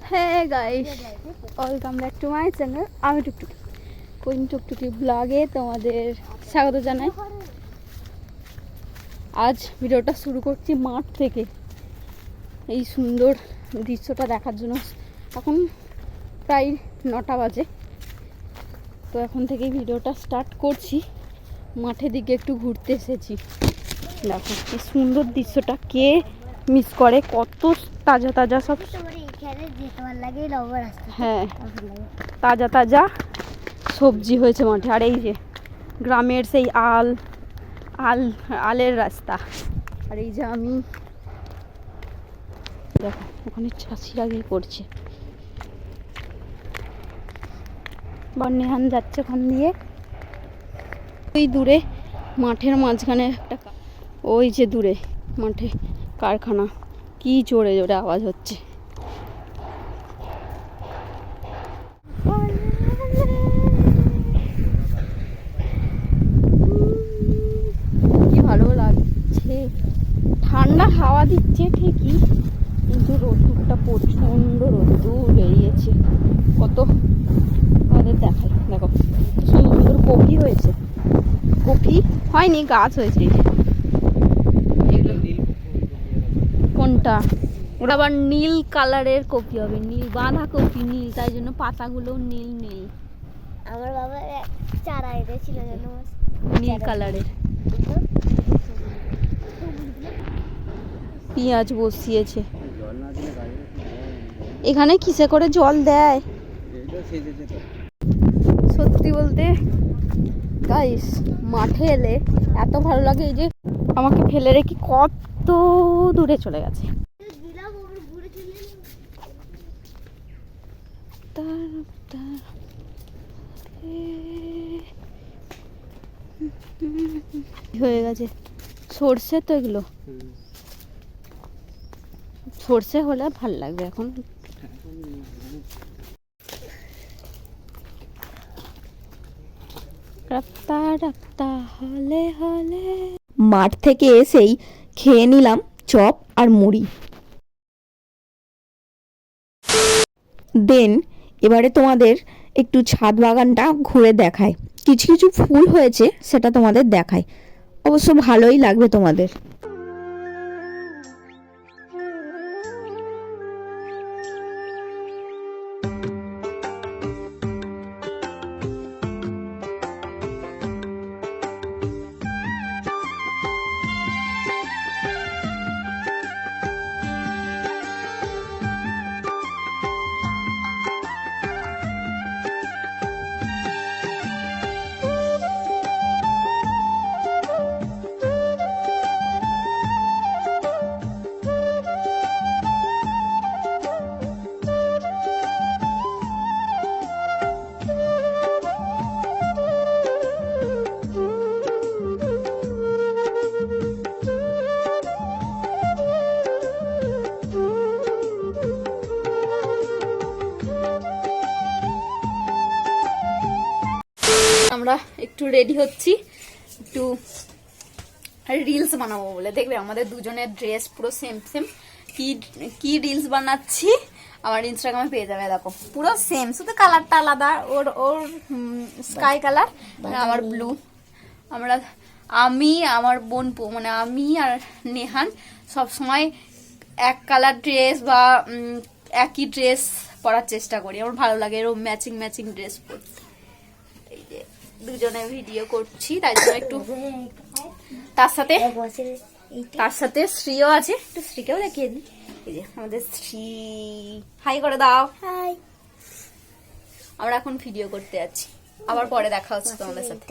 হ্যাঁ guys, welcome back to my channel. আমি টুকটুকি coin টুকটুকি ব্লগে তোমাদের স্বাগত জানাই। আজ ভিডিওটা শুরু করছি মাঠ থেকে। এই সুন্দর দৃশ্যটা দেখার জন্য এখন প্রায় 9টা বাজে, তো এখন থেকেই ভিডিওটা স্টার্ট করছি। মাঠের দিকে একটু ঘুরতে এসেছি। দেখো এই সুন্দর দৃশ্যটা কে মিস করে, কত তাজা তাজা সব। হ্যাঁ, তাজা তাজা সবজি হয়েছে মাঠে। আর এই যে গ্রামের সেই আলের রাস্তা। আর এই যে আমি দেখো ওখানে চাষিরা গিয়ে করছে। বন্যহান যাচ্ছে ওখান দিয়ে। ওই দূরে মাঠের মাঝখানে একটা, ওই যে দূরে মাঠে কারখানা, কি জোরে জোরে আওয়াজ হচ্ছে। কি ভালো লাগছে, ঠান্ডা হাওয়া দিচ্ছে ঠিকই, কিন্তু রোদ্দুরটা প্রচন্ড রোদ্দুর বেরিয়েছে। কত আমাদের দেখায়, দেখো সুন্দর সুন্দর কপি হয়েছে। কপি হয়নি, গাছ হয়েছে। কোনটা? ওটা আবার নীল কালারের কপি হবে, নীল বাঁধা কপি, নীল, তাই জন্য পাতাগুলো নীল নীল। আমার বাবা চারা এনেছিল নীল কালারের। পেঁয়াজ বসিয়েছে। এখানে কিসে করে জল দেয়? সত্যি বলতে গাইস, মাঠে এলে এত ভালো লাগে। এই যে আমাকে ফেলে রেখে কত দূরে চলে গেছে। হয়ে গেছে সর্ষে, তো এগুলো সর্ষে হলে ভাল লাগবে। এখন মাঠ থেকে এসেই খেয়ে নিলাম চপ আর মুড়ি। দেন এবারে তোমাদের একটু ছাদ বাগানটা ঘুরে দেখায়, কিছু কিছু ফুল হয়েছে সেটা তোমাদের দেখায়। অবশ্য ভালোই লাগবে তোমাদের। আমরা একটু রেডি হচ্ছি, একটু রিলস বানাবো বলে। দেখবে আমাদের দুজনের ড্রেস পুরো সেম সেম। কি রিলস বানাচ্ছি আমার ইনস্টাগ্রামে পেয়ে যাবে। দেখো পুরো সেম, শুধু কালারটা আলাদা। ওর স্কাই কালার, আমার ব্লু। আমি আমার বোন, মানে আমি আর নেহান সব সময় এক কালার ড্রেস বা একই ড্রেস পরার চেষ্টা করি। আমার ভালো লাগে এরকম ম্যাচিং ম্যাচিং ড্রেস পরতে। এই যে দুজনে ভিডিও করছি, তাই জন্য একটু তার সাথে শ্রীও আছে, একটু শ্রীকেও দেখিয়ে দিই। এই যে আমাদের শ্রী, হাই করে দাও। হাই। আমরা এখন ভিডিও করতে যাচ্ছি, আবার পরে দেখা হচ্ছে তোমাদের সাথে।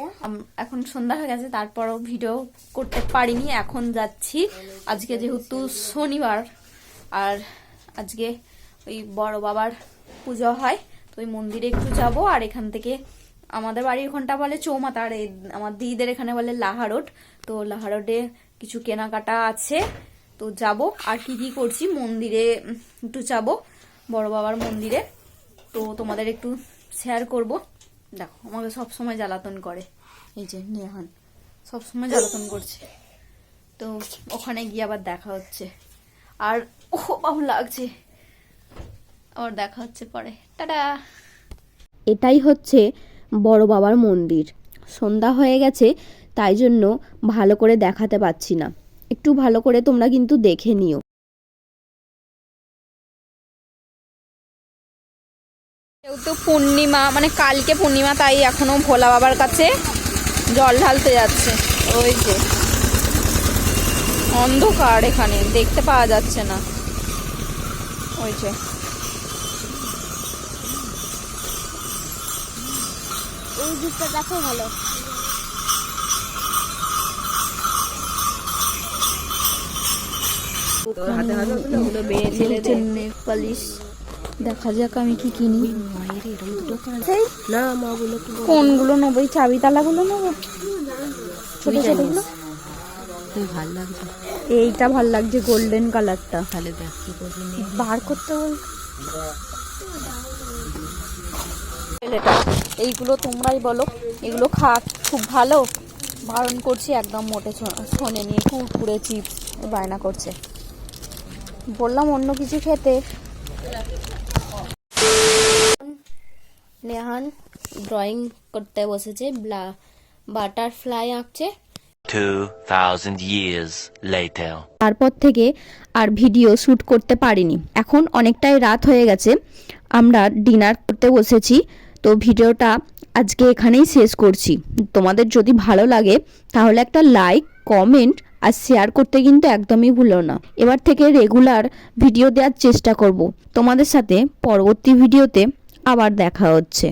এখন সন্ধ্যা হয়ে গেছে, তারপরও ভিডিও করতে পারিনি। এখন যাচ্ছি, আজকে যেহেতু শনিবার আর আজকে ওই বড় বাবার পুজো হয়, তো ওই মন্দিরে একটু যাব। আর এখান থেকে আমাদের বাড়ির ওখানটা বলে চৌমাথা, আর আমার দিদিদের এখানে বলে লাহা রোড। তো লাহা রোডে কিছু কেনাকাটা আছে, তো যাব। আর কি কি করছি, মন্দিরে একটু যাব, বড় বাবার মন্দিরে, তো তোমাদের একটু শেয়ার করব। দেখো আমাকে সবসময় জ্বালাতন করে, এই যে নেহান সবসময় জ্বালাতন করছে। তো ওখানে গিয়ে আবার দেখা হচ্ছে। আর ও ভালো লাগছে, আবার দেখা হচ্ছে পরে, টাটা। এটাই হচ্ছে বড় বাবার মন্দির। সন্ধ্যা হয়ে গেছে, তাই জন্য ভালো করে দেখাতে পাচ্ছি না, একটু ভালো করে তোমরা কিন্তু দেখে নিও। যেহেতু পূর্ণিমা, মানে কালকে পূর্ণিমা, তাই এখনো ভোলা বাবার কাছে জল ঢালতে যাচ্ছে। ওই যে অন্ধকার, এখানে দেখতে পাওয়া যাচ্ছে না। ওই যে এই দিকটা দেখো ভালো। নেল পালিশ, দেখা যাক আমি কি কিনি। কোনগুলো নেবো? এই চাবি তালাগুলো নেবো, ছোট ছোটগুলো। এইটা ভাল লাগছে, গোল্ডেন কালারটা। বার করতে বল। এইগুলো তোমরাই বলো, এগুলো খুব ভালো। বারণ করছি, একদম মোটে শোনেনি। কুরকুরে চিপস বায়না করছে, বললাম অন্য কিছু খেতে। নেহান ড্রয়িং করতে বসেছে, বাটারফ্লাই আঁকছে। 2000 years later. তারপর থেকে আর ভিডিও শ্যুট করতে পারিনি। এখন অনেকটাই রাত হয়ে গেছে, আমরা ডিনার করতে বসেছি। তো ভিডিওটা আজকে এখানেই শেষ করছি। তোমাদের যদি ভালো লাগে তাহলে একটা লাইক, কমেন্ট আর শেয়ার করতে কিন্তু একদমই ভুলো না। এবার থেকে রেগুলার ভিডিও দেওয়ার চেষ্টা করব। তোমাদের সাথে পরবর্তী ভিডিওতে আবার দেখা হচ্ছে।